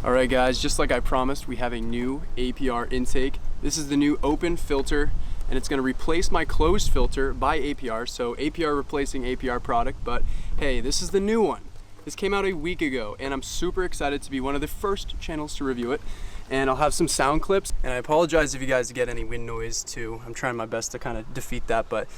Alright guys, just like I promised, we have a new APR intake. This is the new open filter, and it's going to replace my closed filter by APR. So APR replacing APR product, but hey, this is the new one. This came out a week ago, and I'm super excited to be one of the first channels to review it. And I'll have some sound clips, and I apologize if you guys get any wind noise too. I'm trying my best to kind of defeat that, but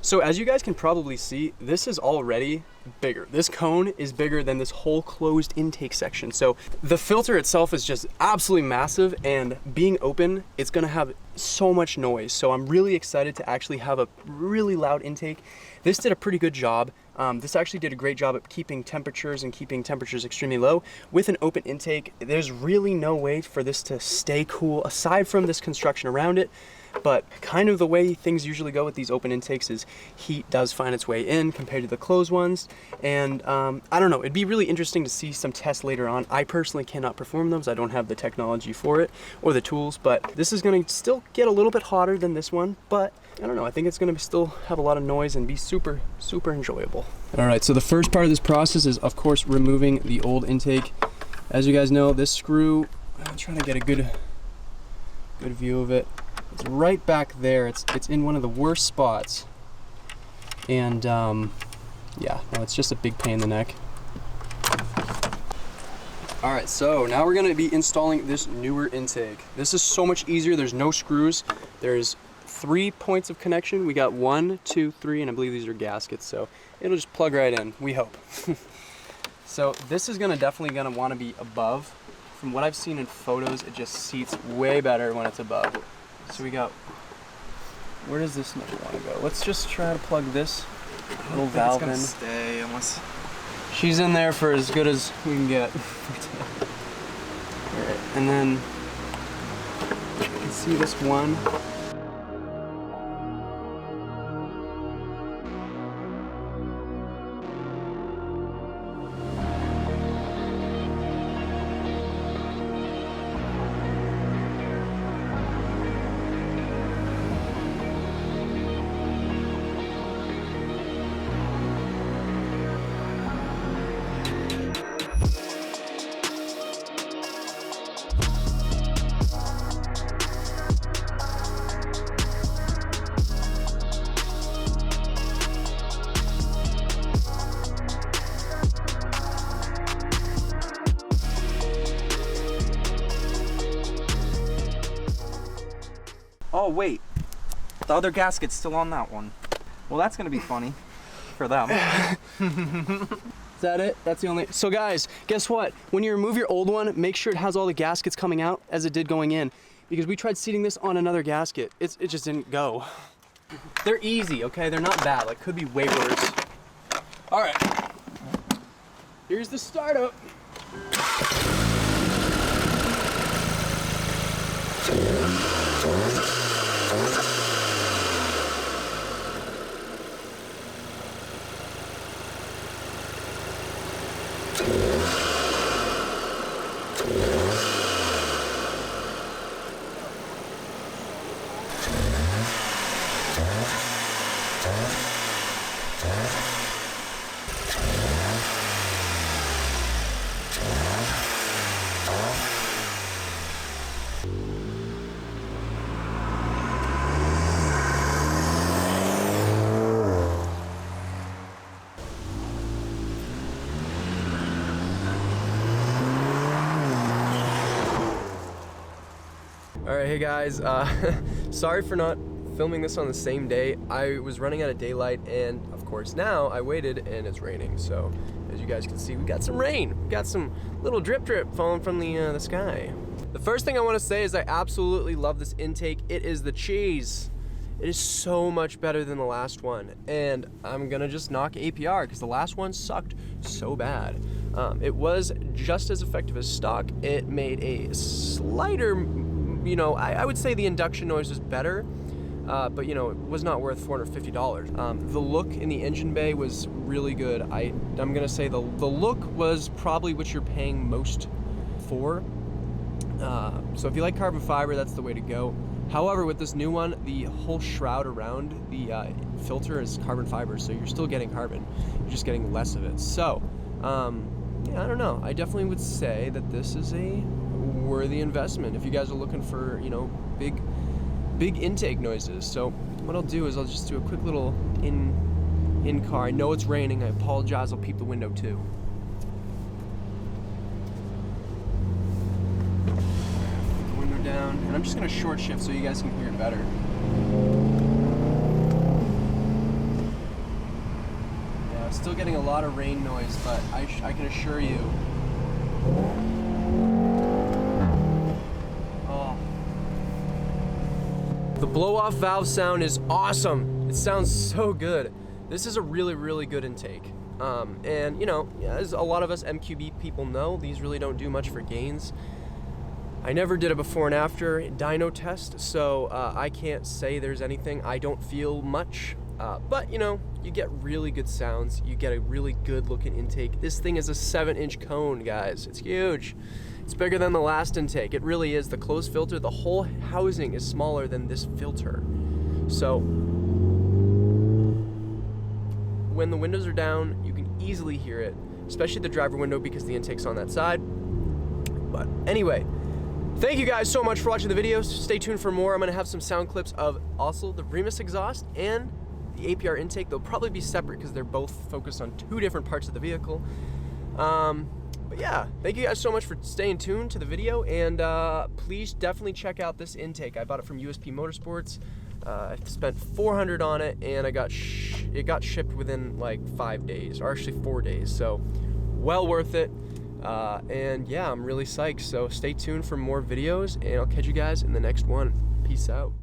so as you guys can probably see, this is already bigger. This cone is bigger than this whole closed intake section. So the filter itself is just absolutely massive, and being open, it's gonna have so much noise. So I'm really excited to actually have a really loud intake. This did a pretty good job. This actually did a great job at keeping temperatures extremely low. With an open intake, there's really no way for this to stay cool aside from this construction around it. But kind of the way things usually go with these open intakes is heat does find its way in compared to the closed ones. And I don't know, it'd be really interesting to see some tests later on. I personally cannot perform those. I don't have the technology for it or the tools, but this is gonna still get a little bit hotter than this one. But I don't know, I think it's gonna still have a lot of noise and be super, super enjoyable. All right, so the first part of this process is, of course, removing the old intake. As you guys know, this screw, I'm trying to get a good view of it. It's right back there. It's in one of the worst spots. And yeah, no, it's just a big pain in the neck. All right, so now we're gonna be installing this newer intake. This is so much easier. There's no screws. There's 3 points of connection. We got 1, 2, 3, and I believe these are gaskets, so it'll just plug right in, we hope. So this is definitely gonna wanna be above. From what I've seen in photos, it just seats way better when it's above. So we got, where does this want to go? Let's just try to plug this little valve in. It's gonna stay unless... She's in there for as good as we can get. Alright, and then you can see this one. Oh wait, the other gasket's still on that one. Well, that's gonna be funny for them. Is that it? That's the only... So guys, guess what? When you remove your old one, make sure it has all the gaskets coming out as it did going in, because we tried seating this on another gasket. It just didn't go. They're easy, okay? They're not bad. Like, could be way worse. All right. Here's the startup. All right, hey guys, sorry for not filming this on the same day. I was running out of daylight, and of course now I waited and it's raining. So as you guys can see, we got some rain. We got some little drip falling from the sky. The first thing I want to say is I absolutely love this intake. It is the cheese. It is so much better than the last one, and I'm gonna just knock APR because the last one sucked so bad. It was just as effective as stock. It made a slighter, I would say the induction noise was better, but it was not worth $450. The look in the engine bay was really good. I'm gonna say the look was probably what you're paying most for. So if you like carbon fiber, that's the way to go. However, with this new one, the whole shroud around the filter is carbon fiber, so you're still getting carbon. You're just getting less of it. So yeah, I don't know. I definitely would say that this is a worthy investment if you guys are looking for, you know, big intake noises. So what I'll do is I'll just do a quick little in car. I know it's raining. I apologize. I'll peep the window too. Put the window down, and I'm just gonna short shift so you guys can hear it better. Yeah, still getting a lot of rain noise, but I can assure you. Oh. The blow-off valve sound is awesome. It sounds so good. This is a really good intake. And you know, as a lot of us MQB people know, these really don't do much for gains. I never did a before and after dyno test, so I can't say there's anything. I don't feel much, but you know, you get really good sounds. You get a really good looking intake. This thing is a 7-inch cone, guys. It's huge. It's bigger than the last intake. It really is. The closed filter, the whole housing is smaller than this filter. So when the windows are down, you can easily hear it, especially the driver window because the intake's on that side. But anyway, thank you guys so much for watching the videos. Stay tuned for more. I'm gonna have some sound clips of also the Remus exhaust and the APR intake. They'll probably be separate because they're both focused on 2 different parts of the vehicle. But yeah, thank you guys so much for staying tuned to the video, and please definitely check out this intake. I bought it from USP Motorsports. I spent $400 on it, and it got shipped within like 5 days, or actually 4 days, so well worth it. And yeah, I'm really psyched, so stay tuned for more videos, and I'll catch you guys in the next one. Peace out.